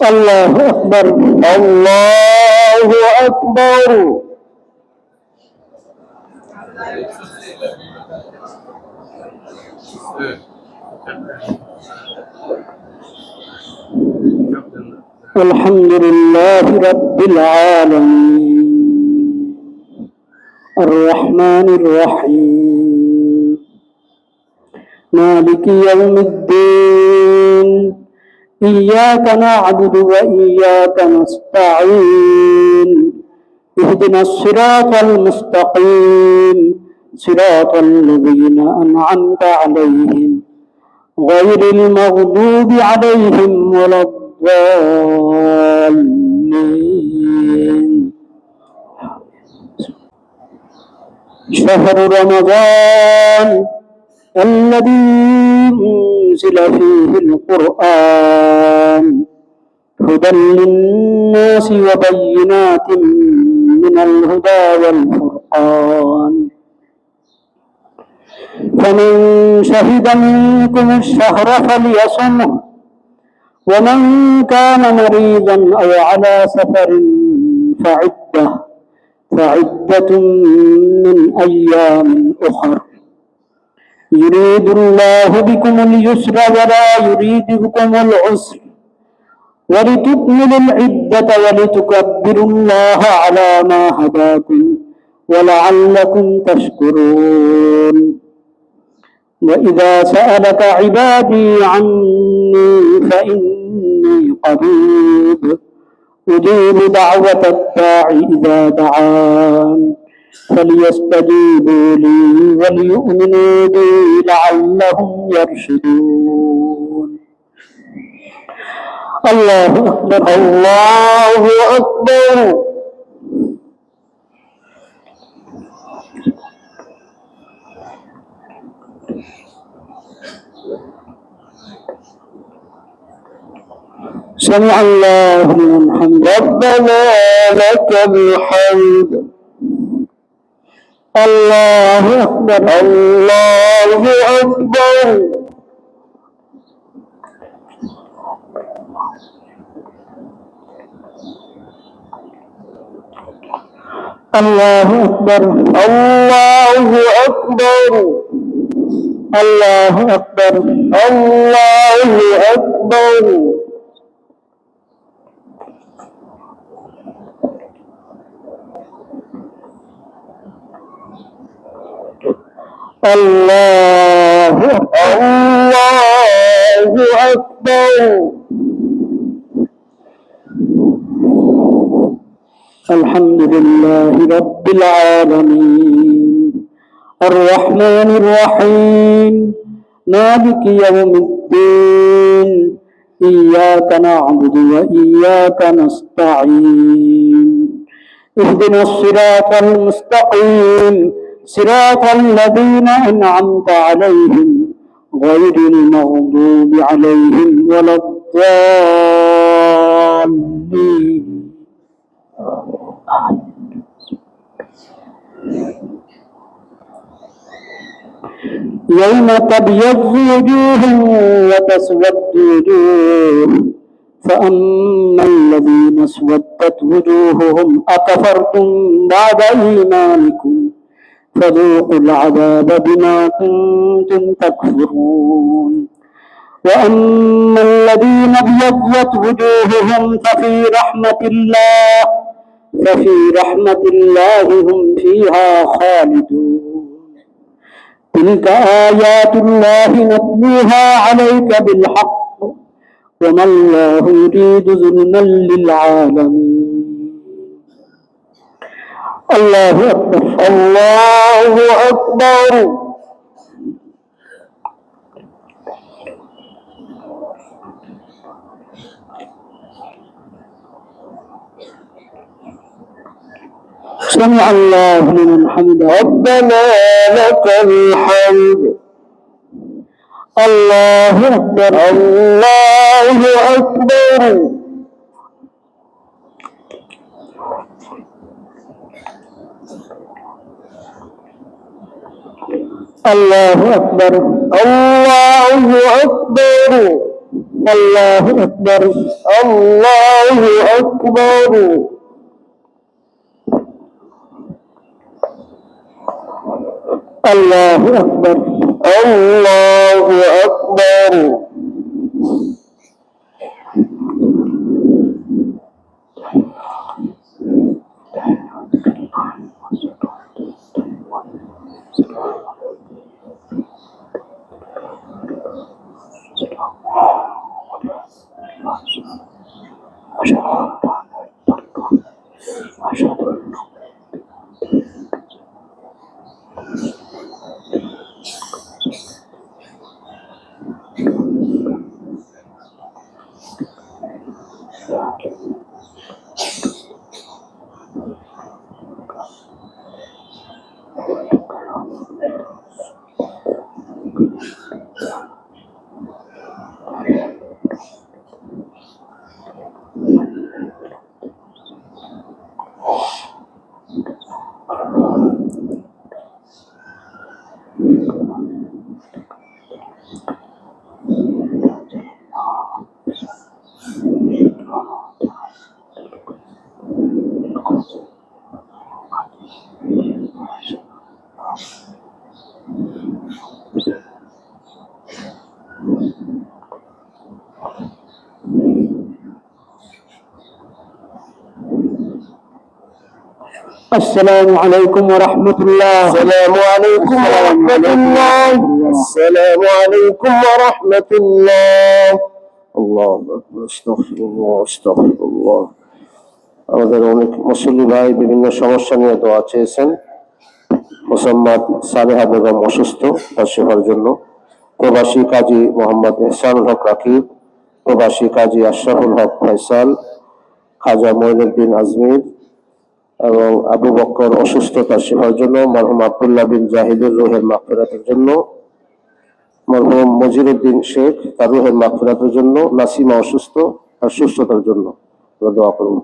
الله أكبر الله أكبر. الحمد لله رب العالمين الرحمن الرحيم مالك يوم الدين إياك نعبد وإياك نستعين اهدنا الصراط المستقيم صراط الذين أنعمت عليهم غير المغضوب عليهم ولا الضالين. شهر رمضان الذي أنزل فيه القرآن هدى للناس وبينات من الهدى والفرقان فمن شهد منكم الشهر فليصمه ومن كان مريضا أو على سفر فعدة من أيام أخر يريد الله بكم اليسر ولا يريد بكم العسر ولتكملوا العدة ولتكبروا الله على ما هداكم ولعلكم تشكرون. وإذا سألك عبادي عني فإني قريب أجيب دعوة الداع إذا دعان فليستجيبوا لي وليؤمنوا بي لعلهم يرشدون. الله أكبر الله أكبر. سمع الله لمن حمده ربنا لك الحمد. الله أكبر الله أكبر. الله أكبر الله أكبر. الله أكبر الله أكبر. الله أكبر. الحمد لله رب العالمين الرحمن الرحيم مالك يوم الدين إياك نعبد وإياك نستعين اهدنا الصراط المستقيم صراط الذين أنعمت عليهم غير المغضوب عليهم ولا الضالين. يوم تبيض وجوه وتسود وجوه فأما الذين اسودت وجوههم أكفرتم بعد إيمانكم فذوقوا العذاب بما كنتم تكفرون. وأما الذين ابيضت وجوههم ففي رحمة الله هم فيها خالدون. تلك آيات الله نتلوها عليك بالحق وما الله يريد ظلما للعالمين. الله أكبر الله أكبر. سمع الله لمن حمده ربنا لك الحمد. الله أكبر الله أكبر. الله أكبر الله أكبر. الله أكبر الله أكبر الله أكبر الله أكبر السلام عليكم ورحمة الله السلام عليكم ورحمة الله السلام عليكم ورحمة الله الله أكبر استغفر الله استغفر الله আমাদের অনেক মুসল্লি ভাই বিভিন্ন সমস্যা নিয়ে দোয়া চেয়েছেন। মোসাম্মদ সালেহা বেগম অসুস্থ, তার সেবার জন্য। প্রবাসী কাজী মোহাম্মদ এহসানুল হক রাকিব, প্রবাসী কাজী আশরাফুল হক ফয়সাল, খাজা মঈনুদ্দিন আজমির এবং আবু বকর অসুস্থ, তার সেবার জন্য। মরহুম আব্দুল্লাহ বিন জাহিদের রুহের মাগফিরাতের জন্য। মরহুম মজিরুদ্দিন শেখ, তার রুহের মাগফিরাতের জন্য। নাসিমা অসুস্থ, তার সুস্থতার জন্য দোয়া করুন।